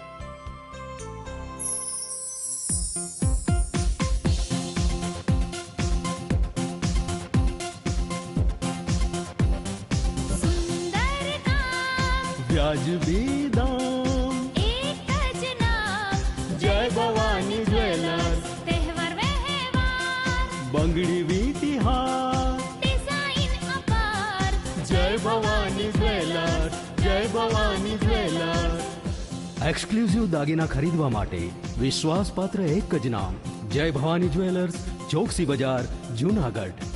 વ્યાજબી દામ, એક જ નામ, જય ભવાની જ્વેલર્સ. તહેવાર વ્યવહાર, બંગડી વીટી હાર, ડિઝાઇન અપાર, જય ભવાની જ્વેલર્સ, જય ભવાની જ્વેલર્સ. એક્સક્લુઝિવ દાગીના ખરીદવા માટે વિશ્વાસપાત્ર એક જ નામ, જય ભવાની જ્વેલર્સ, ચોકસી બજાર, જૂનાગઢ.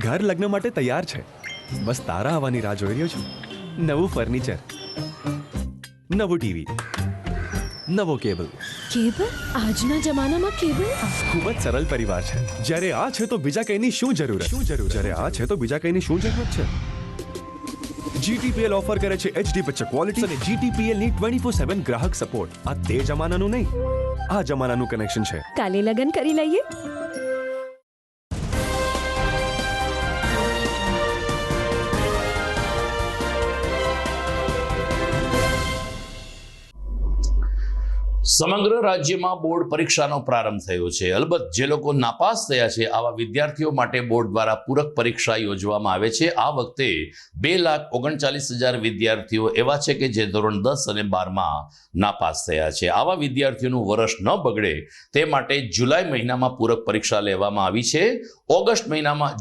ઘર લગ્ન માટે તૈયાર છે. બસ તારા આવવાની રાહ જોઈ રહ્યો છું. નવું ફર્નિચર, નવું ટીવી, નવો કેબલ. કેબલ? આજના જમાનામાં કેબલ? ખૂબ જ સરળ પરિવાર છે. જ્યારે આ છે તો બીજા કઈની શું જરૂરત? જ્યારે આ છે તો બીજા કઈની શું જરૂરત છે? GTPL ઓફર કરે છે HD પિક્ચર ક્વોલિટી અને GTPL ની 24/7 ગ્રાહક સપોર્ટ. આ તે જમાનાનું નહીં, આ જમાનાનું કનેક્શન છે. કાલે લગન કરી લઈએ. સમગ્ર રાજ્યમાં બોર્ડ પરીક્ષાનો પ્રારંભ થયો છે. અલબત્ત જે લોકો નાપાસ થયા છે આવા વિદ્યાર્થીઓ માટે બોર્ડ દ્વારા પૂરક પરીક્ષા યોજવામાં આવે છે. આ વખતે 2,39,000 વિદ્યાર્થીઓ એવા છે કે જે ધોરણ 10 અને 12માં નાપાસ થયા છે. આવા વિદ્યાર્થીઓનું વર્ષ ન બગડે તે માટે જુલાઈ મહિનામાં પૂરક પરીક્ષા લેવામાં આવી છે.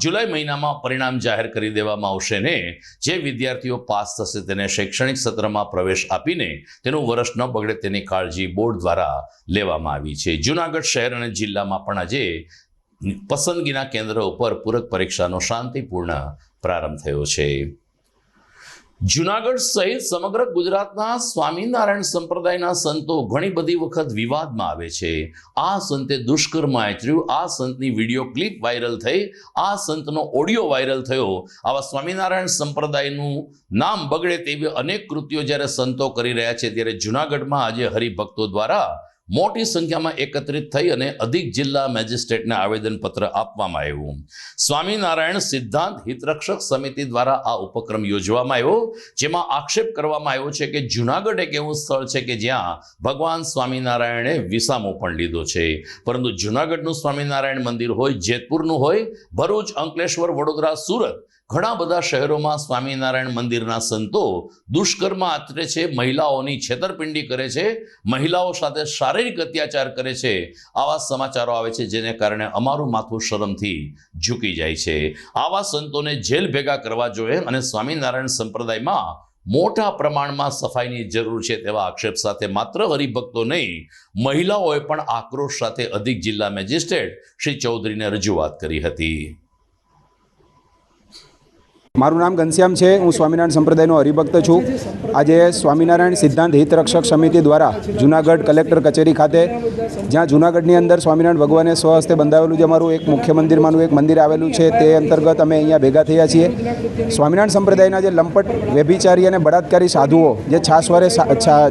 જુલાઈ મહિનામાં પરિણામ જાહેર કરી દેવામાં આવશે ને જે વિદ્યાર્થીઓ પાસ થશે તેને શૈક્ષણિક સત્રમાં પ્રવેશ આપીને તેનું વર્ષ ન બગડે તેની કાળજી બોર્ડ દ્વારા લેવામાં આવી છે. જૂનાગઢ શહેર અને જિલ્લામાં પણ આજે પસંદગીના કેન્દ્ર ઉપર પૂરક પરીક્ષાનો શાંતિપૂર્ણ પ્રારંભ થયો છે. જૂનાગઢ સહિત સમગ્ર ગુજરાતના સ્વામિનારાયણ સંપ્રદાયના સંતો ઘણી બધી વખત વિવાદમાં આવે છે. આ સંતે દુષ્કર્મ આચર્યું, આ સંતની વિડીયો ક્લિપ વાયરલ થઈ, આ સંતનો ઓડિયો વાયરલ થયો. આવા સ્વામિનારાયણ સંપ્રદાયનું નામ બગડે તેવી અનેક કૃત્યો જ્યારે સંતો કરી રહ્યા છે ત્યારે જૂનાગઢમાં આજે હરિભક્તો દ્વારા મોટી સંખ્યામાં એકત્રિત થઈ અને અધિક જિલ્લા મેજિસ્ટ્રેટને આવેદનપત્ર આપવામાં આવ્યું. સ્વામિનારાયણ સિદ્ધાંત હિતરક્ષક સમિતિ દ્વારા આ ઉપક્રમ યોજવામાં આવ્યો, જેમાં આક્ષેપ કરવામાં આવ્યો છે કે જૂનાગઢ એક એવું સ્થળ છે કે જ્યાં ભગવાન સ્વામિનારાયણે વિસામો પણ લીધો છે. પરંતુ જૂનાગઢનું સ્વામિનારાયણ મંદિર હોય, જેતપુરનું હોય, ભરૂચ, અંકલેશ્વર, વડોદરા, સુરત, ઘણા બધા શહેરોમાં સ્વામિનારાયણ મંદિરના સંતો દુષ્કર્મ આચરે છે, મહિલાઓની છેતરપિંડી કરે છે, મહિલાઓ સાથે શારીરિક અત્યાચાર કરે છે. આવા સમાચારો આવે છે જેને કારણે અમારું માથું શરમથી ઝૂકી જાય છે. આવા સંતોને જેલ ભેગા કરવા જોઈએ અને સ્વામિનારાયણ સંપ્રદાયમાં મોટા પ્રમાણમાં સફાઈની જરૂર છે તેવા આક્ષેપ સાથે માત્ર હરિભક્તો નહીં, મહિલાઓએ પણ આક્રોશ સાથે અધિક જિલ્લા મેજિસ્ટ્રેટ શ્રી ચૌધરીને રજૂઆત કરી હતી. મારું નામ ઘનશ્યામ છે. હું સ્વામિનારાયણ સંપ્રદાયનો હરિભક્ત છું. આજે સ્વામિનારાયણ સિદ્ધાંત હિતરક્ષક સમિતિ દ્વારા જૂનાગઢ કલેક્ટર કચેરી ખાતે, જ્યાં જૂનાગઢની અંદર સ્વામિનારાયણ ભગવાને સ્વહસ્તે બંધાવેલું જે અમારું એક મુખ્ય મંદિરમાંનું એક મંદિર આવેલું છે તે અંતર્ગત અમે અહીંયા ભેગા થયા છીએ. સ્વામિનારાયણ સંપ્રદાયના જે લંપટ, વ્યભિચારી અને બળાત્કારી સાધુઓ જે છાસવારે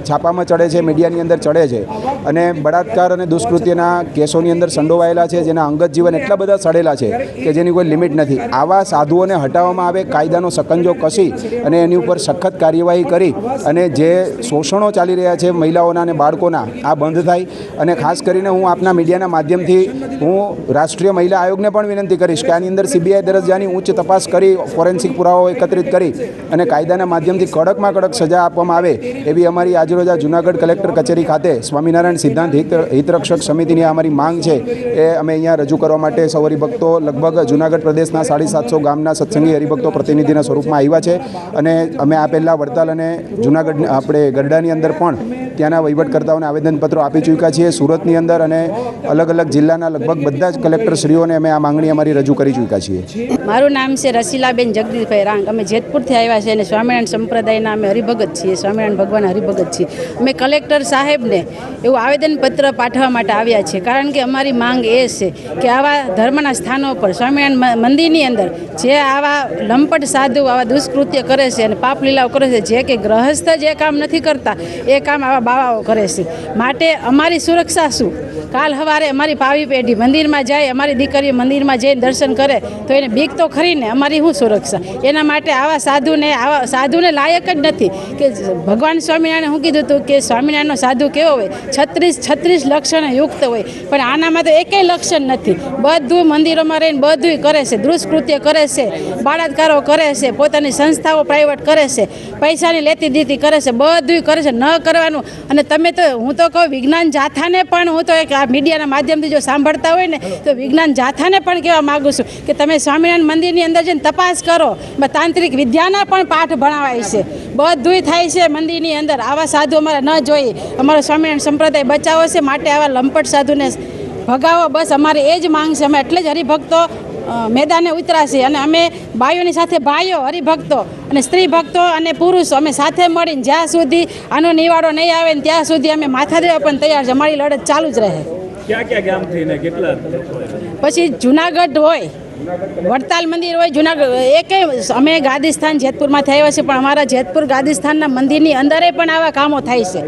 છાપામાં ચડે છે, મીડિયાની અંદર ચડે છે અને બળાત્કાર અને દુષ્કૃત્યના કેસોની અંદર સંડોવાયેલા છે, જેના અંગત જીવન એટલા બધા સડેલા છે કે જેની કોઈ લિમિટ નથી. આવા સાધુઓને હટાવવામાં આવે, કાયદાનો સકંજો કસી અને એની ઉપર સખત કાર્યવાહી કરી અને જે શોષણો ચાલી રહ્યા છે મહિલાઓના અને બાળકોના, આ બંધ થાય. અને ખાસ કરીને હું આપના મીડિયાના માધ્યમથી હું રાષ્ટ્રીય મહિલા આયોગને પણ વિનંતી કરીશ કે આની અંદર CBI દરજ્જાની ઉચ્ચ તપાસ કરી, ફોરેન્સિક પુરાવાઓ એકત્રિત કરી અને કાયદાના માધ્યમથી કડકમાં કડક સજા આપવામાં આવે એવી અમારી આજરોજ આ જૂનાગઢ કલેક્ટર કચેરી ખાતે સ્વામિનારાયણ સિદ્ધાંત હિતરક્ષક સમિતિની અમારી માંગ છે એ અમે અહીંયા રજૂ કરવા માટે સૌ હરિભક્તો, લગભગ જૂનાગઢ પ્રદેશના 750 ગામના સત્સંગી હરિભક્તો પ્રતિનિધિના સ્વરૂપમાં આવ્યા છે. અને અમે આ પહેલાં વડતાલ અને જૂનાગઢ આપણે ગરડાની અંદર પણ ત્યાંના વહીવટકર્તાઓને આવેદનપત્રો આપી ચૂક્યા છીએ. સુરતની અંદર અને અલગ અલગ જિલ્લાના લગભગ બધા જ કલેક્ટરશ્રીઓને અમે આ માંગણી અમારી રજૂ કરી ચૂક્યા છીએ. મારું નામ છે રસીલાબેન જગદીશભાઈ રાંગ. અમે જેતપુરથી આવ્યા છીએ અને સ્વામિનારાયણ સંપ્રદાયના અમે હરિભગત છીએ, સ્વામિનારાયણ ભગવાન હરિભગત છીએ. અમે કલેક્ટર સાહેબને એવું આવેદનપત્ર પાઠવવા માટે આવ્યા છીએ, કારણ કે અમારી માંગ એ છે કે આવા ધર્મના સ્થાનો પર સ્વામિનારાયણ મંદિરની અંદર જે આવા લંપટ સાધુ આવા દુષ્કૃત્ય કરે છે અને પાપ લીલાઓ કરે છે, જે કે ગ્રહસ્થ જે કામ નથી કરતા એ કામ આવા બાવાઓ કરે છે. માટે અમારી સુરક્ષા શું? કાલ સવારે અમારી ભાવિ પેઢી મંદિરમાં જાય, અમારી દીકરીઓ મંદિરમાં જઈને દર્શન કરે તો એને બીક તો ખરીને, અમારી શું સુરક્ષા? એના માટે આવા સાધુને લાયક જ નથી. કે ભગવાન સ્વામિનારાયણે શું કીધું હતું કે સ્વામિનારાયણનો સાધુ કેવો હોય? 36 લક્ષણ યુક્ત હોય, પણ આનામાં તો એકેય લક્ષણ નથી. બધું મંદિરોમાં રહીને બધું કરે છે, દુષ્કૃત્ય કરે છે, બળાત્કારો કરે છે, પોતાની સંસ્થાઓ પ્રાઇવેટ કરે છે, પૈસાની લેતી દીતી કરે છે, બધું કરે છે. ન કરવાનું. અને તમે તો, હું તો કહું વિજ્ઞાન જાથાને પણ, હું તો એક આ મીડિયાના માધ્યમથી જો સાંભળતા હોય ને તો વિજ્ઞાન જાથાને પણ કહેવા માગું છું કે તમે સ્વામિનારાયણ મંદિરની અંદર જઈને તપાસ કરો. તાંત્રિક વિદ્યાના પણ પાઠ ભણાવાય છે, બધુંય થાય છે મંદિરની અંદર. આવા સાધુ અમારે ન જોઈએ. અમારો સ્વામિનારાયણ સંપ્રદાય બચાવો છે, માટે આવા લંપટ સાધુને ભગાવો, બસ અમારે એ જ માંગ છે. અમે એટલે જ હરિભક્તો મેદાને ઉતરાશે અને અમે ભાઈઓની સાથે ભાઈઓ હરિભક્તો અને સ્ત્રી ભક્તો અને પુરુષો અમે સાથે મળીને જ્યાં સુધી આનો નિવાડો નહીં આવે ને ત્યાં સુધી અમે માથા દેવા પણ તૈયાર છે. અમારી લડત ચાલુ જ રહે. ક્યાં ગામ થઈને કેટલા પછી જુનાગઢ હોય, વડતાલ મંદિર હોય, જુનાગઢ એકે અમે ગાદીસ્થાન જેતપુરમાંથી આવ્યા છે, પણ અમારા જેતપુર ગાદીસ્થાનના મંદિરની અંદરે પણ આવા કામો થાય છે.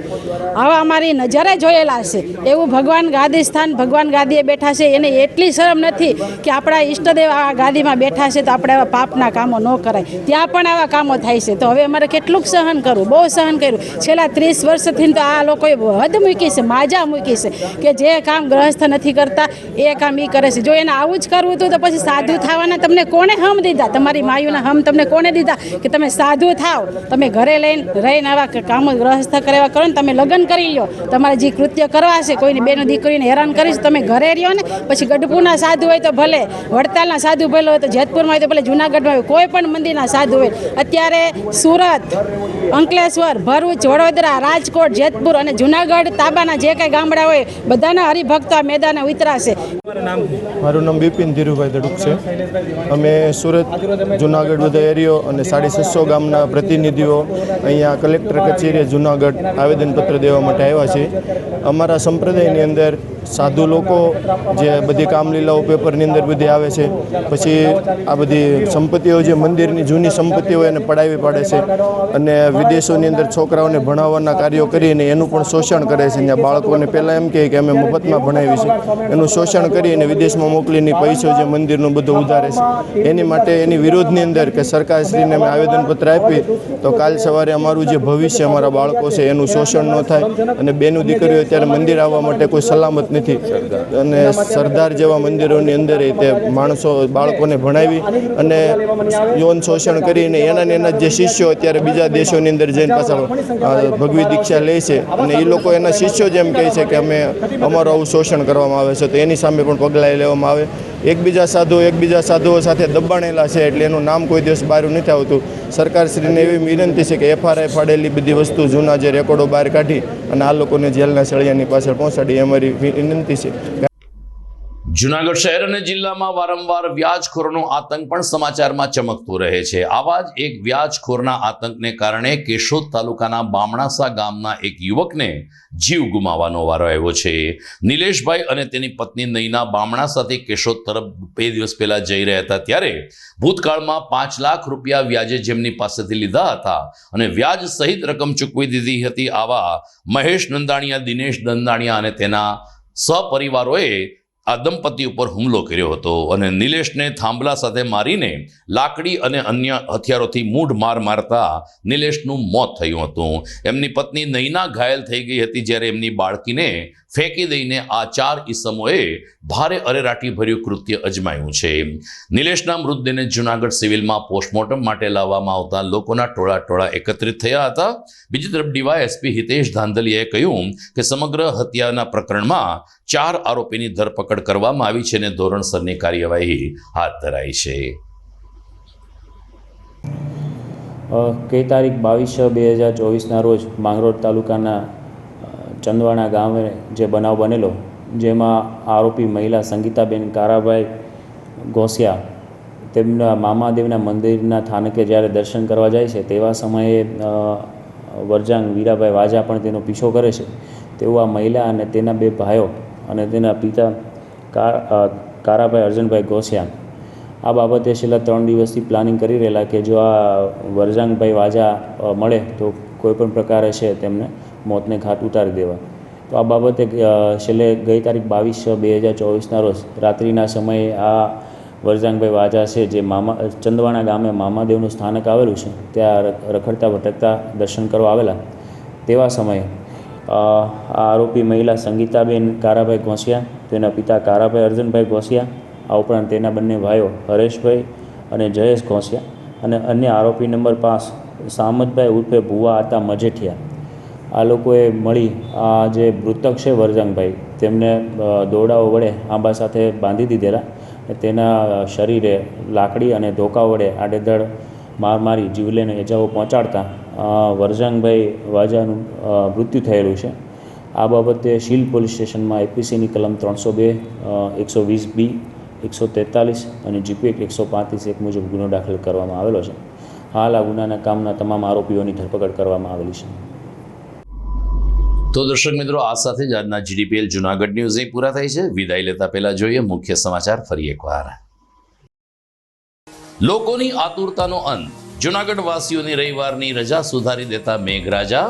આવા અમારી નજરે જોયેલા છે. એવું ભગવાન ગાદીસ્થાન ભગવાન ગાદીએ બેઠા છે, એને એટલી શરમ નથી કે આપણા ઈષ્ટદેવ આ ગાદીમાં બેઠા છે તો આપણે આવા પાપના કામો ન કરાય. ત્યાં પણ આવા કામો થાય છે. તો હવે અમારે કેટલુંક સહન કરવું, બહુ સહન કર્યું. છેલ્લા 30 વર્ષથી તો આ લોકોએ હદ મૂકી છે, માજા મૂકી છે કે જે કામ ગ્રહસ્થ નથી કરતા એ કામ એ કરે છે. જો એને આવું જ કરવું હતું તો પછી સાધુ થવાના તમને કોણે હમ દીધા? તમારી માયુના હમ તમને કોણે દીધા કે તમે સાધુ થાવ? તમે ઘરે રહીને આવા કામો ગ્રહસ્થ કરવા કરો ને, તમે લગ્ન કરી લો, તમારે જે કૃત્ય કરવા છે, કોઈની બેનો દીકરીને હેરાન કરીશ, તમે ઘરે રહ્યો ને. પછી ગઢપુરના સાધુ હોય તો ભલે, વડતાલના સાધુ ભલે હોય તો જેતપુરમાં હોય તો ભલે, જુનાગઢમાં હોય, કોઈ પણ મંદિરના સાધુ હોય. અત્યારે સુરત, અંકલેશ્વર, ભરૂચ, વડોદરા, રાજકોટ, જેતપુર અને જુનાગઢ તાબાના જે કાંઈ ગામડા હોય બધાના હરિભક્તો આ મેદાને ઉતરાશે. મારું નામ બિપિન ધીરુભાઈ દડુક છે. અમે સુરત, જુનાગઢ બધા એરિયો અને 650 ગામના પ્રતિનિધિઓ અહીંયા કલેક્ટર કચેરીએ જુનાગઢ આવેદનપત્ર દેવા માટે આવ્યા છે. અમારા સંપ્રદાયની અંદર સાધુ લોકો જે બધી કામલીલાઓ પેપરની અંદર બધી આવે છે, પછી આ બધી સંપત્તિઓ જે મંદિરની જૂની સંપત્તિઓ એને પડાવી પાડે છે અને વિદેશોની અંદર છોકરાઓને ભણાવવાના કાર્યો કરીને એનું પણ શોષણ કરે છે. ત્યાં બાળકોને પહેલાં એમ કહે કે અમે મફતમાં ભણાવી છે, એનું શોષણ કરીને વિદેશમાં મોકલીને પૈસો જે મંદિરનું બધું ઉધારે છે. એની માટે એની વિરોધની અંદર કે સરકારશ્રીને અમે આવેદનપત્ર આપી તો કાલ સવારે અમારું જે ભવિષ્ય, અમારા બાળકો છે એનું શોષણ ન થાય. અને બેનું દીકરીઓ અત્યારે મંદિર આવવા માટે કોઈ સલામત નથી અને સરદાર જેવા મંદિરોની અંદર તે માણસો બાળકોને ભણાવી અને યૌન શોષણ કરીને એના જે શિષ્યો અત્યારે બીજા દેશોની અંદર જઈને પાછા ભગવી દીક્ષા લે છે અને એ લોકો એના શિષ્યો જેમ કહે છે કે અમે અમારું આવું શોષણ કરવામાં આવે છે, તો એની સામે પણ પગલાં લેવામાં આવે. એકબીજા સાધુઓ સાથે દબાણેલા છે એટલે એનું નામ કોઈ દિવસ બહાર નથી આવતું. સરકારશ્રીને એવી વિનંતી છે કે FRI ફાડેલી બધી વસ્તુ જૂના જે રેકોર્ડો બહાર કાઢી અને આ લોકોને જેલના સળિયાની પાછળ પહોંચાડી એ અમારી વિનંતી છે. જુનાગઢ શહેર અને જિલ્લામાં વારંવાર વ્યાજખોરોનો આતંક પણ સમાચારમાં ચમકતો રહે છે. આવા જ એક વ્યાજખોરના આતંકને કારણે કેશોદ તાલુકાના બામણાસા ગામના એક યુવકને જીવ ગુમાવવાનો વારો આવ્યો છે. નિલેશભાઈ અને તેની પત્ની નૈના બામણાસાથી કેશોદ તરફ 2 દિવસ પહેલા જઈ રહ્યા હતા, ત્યારે ભૂતકાળમાં 5 લાખ રૂપિયા વ્યાજે જેમની પાસેથી લીધા હતા અને વ્યાજ સહિત રકમ ચૂકવી દીધી હતી, આવા મહેશ નંદાણીયા, દિનેશ નંદાણીયા અને તેના સહપરિવારોએ આ દંપતી ઉપર હુમલો કર્યો હતો અને નિલેશને થાંભલા સાથે મારીને લાકડી અને અન્ય હથિયારોથી મૂઢ માર મારતા નિલેશનું મોત થયું હતું. એમની પત્ની નૈના ઘાયલ થઈ ગઈ હતી, જ્યારે એમની બાળકીને ફેંકી દઈને આ 4 ઈસમોએ ભારે અરેરાટી ભર્યું કૃત્ય અજમાયું છે. નિલેશના મૃતદેહને જુનાગઢ સિવિલમાં પોસ્ટમોર્ટમ માટે લાવવામાં આવતા લોકોના ટોળા એકત્રિત થયા હતા. બીજી તરફ DYSP હિતેશ ધાંધલિયાએ કહ્યું કે સમગ્ર હત્યાના પ્રકરણમાં 4 આરોપીની ધરપકડ કરવામાં આવી છે અને ધોરણસરની કાર્યવાહી હાથ ધરાઈ છે. કઈ તારીખ 22/6/2024ના રોજ માંગરોળ તાલુકાના ચંદવાણા ગામે જે બનાવ બનેલો, જેમાં આરોપી મહિલા સંગીતાબેન કારાભાઈ ગોસિયા તેમના મામાદેવના મંદિરના સ્થાનકે જ્યારે દર્શન કરવા જાય છે તેવા સમયે વરજાંગ વીરાભાઈ વાજા પણ તેનો પીછો કરે છે. તેઓ આ મહિલા અને તેના 2 ભાઈઓ અને તેના પિતા કારાભાઈ અર્જનભાઈ ગોસિયા આ બાબતે છેલ્લા 3 દિવસથી પ્લાનિંગ કરી રહેલા કે જો આ વરજાંગભાઈ વાજા મળે તો કોઈપણ પ્રકારે છે તેમને મોતને ઘાટ ઉતારી દેવા. તો આ બાબતે છેલ્લે ગઈ તારીખ 22/6/2024ના રોજ રાત્રિના સમયે આ વરજાંગભાઈ વાજા છે જે ચંદવાણા ગામે મામાદેવનું સ્થાનક આવેલું છે ત્યાં રખડતા ભટકતા દર્શન કરવા આવેલા. તેવા સમયે આ આરોપી મહિલા સંગીતાબેન કારાભાઈ ગોસિયા, તેના પિતા કારાભાઈ અર્જનભાઈ ગોસિયા, આ ઉપરાંત તેના બંને ભાઈઓ હરેશભાઈ અને જયેશ ગોસિયા અને અન્ય આરોપી નંબર 5 સામતભાઈ ઉર્ફે ભુવા આતા મજેઠિયા, આ લોકોએ મળી આ જે મૃતક છે વરજાંગભાઈ તેમને દોરડાઓ વડે આંબા સાથે બાંધી દીધેલા. તેના શરીરે લાકડી અને ધોકા વડે આડેધડ માર મારી જીવલેણ ઇજાઓ પહોંચાડતા વરજાંગભાઈ વાજાનું મૃત્યુ થયેલું છે. આ બાબતે શીલ પોલીસ સ્ટેશનમાં IPCની કલમ 302, 120B, 143 અને જીપી એક્ટ 135 મુજબ ગુનો દાખલ કરવામાં આવેલો છે. હાલ આ ગુનાના કામના તમામ આરોપીઓની ધરપકડ કરવામાં આવેલી છે. તો દર્શક મિત્રો, આ સાથે જ આજના જીડીપીએલ જુનાગઢ ન્યૂઝ અહીં પૂરા થાય છે. વિદાય લેતા પહેલા જોઈએ મુખ્ય સમાચાર ફરી એકવાર. લોકોની આતુરતાનો અંત. જુનાગઢ વાસીઓની રવિવારની રજા સુધારી દેતા મેઘરાજા,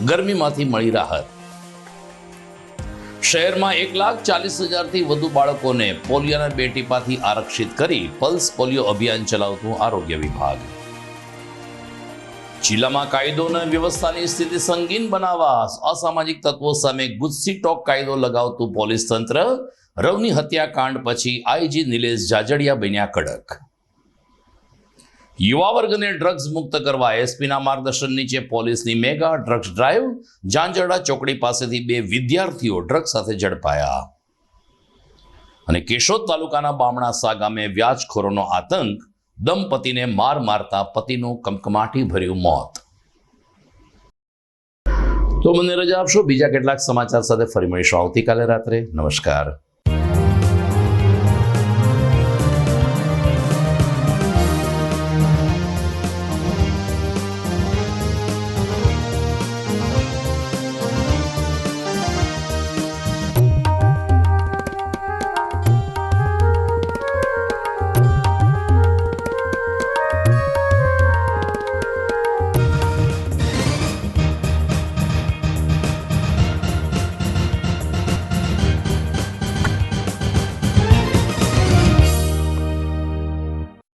ગરમીમાંથી મળી રાહત. શહેરમાં 1,40,000થી વધુ બાળકોને પોલિયોના 2 ટીપાથી આરક્ષિત કરી પલ્સ પોલિયો અભિયાન ચલાવતું આરોગ્ય વિભાગ. જિલ્લામાં કાયદો અને વ્યવસ્થાની સ્થિતિ સંગીન બનાવવા અસામાજિક તત્વો સામે ગુસ્સી ટોક કાયદો લગાવતું પોલીસ તંત્ર. રવની હત્યાકાંડ પછી આઈજી નિલેશ જાજડિયા બન્યા કડક. યુવા વર્ગને ડ્રગ્સ મુક્ત કરવા એસપીના માર્ગદર્શન નીચે પોલીસની મેગા ડ્રગ્સ ડ્રાઈવ. ઝાંઝરડા ચોકડી પાસેથી 2 વિદ્યાર્થીઓ ડ્રગ્સ સાથે ઝડપાયા. અને કેશોદ તાલુકાના બામણાસા ગામે વ્યાજખોરોનો આતંક. દંપતીને માર મારતા પતિનું કમકમાટી ભર્યું મોત. તો મને રજા આપશો. બીજા કેટલાક સમાચાર સાથે ફરી મળીશું આવતીકાલે રાત્રે. નમસ્કાર.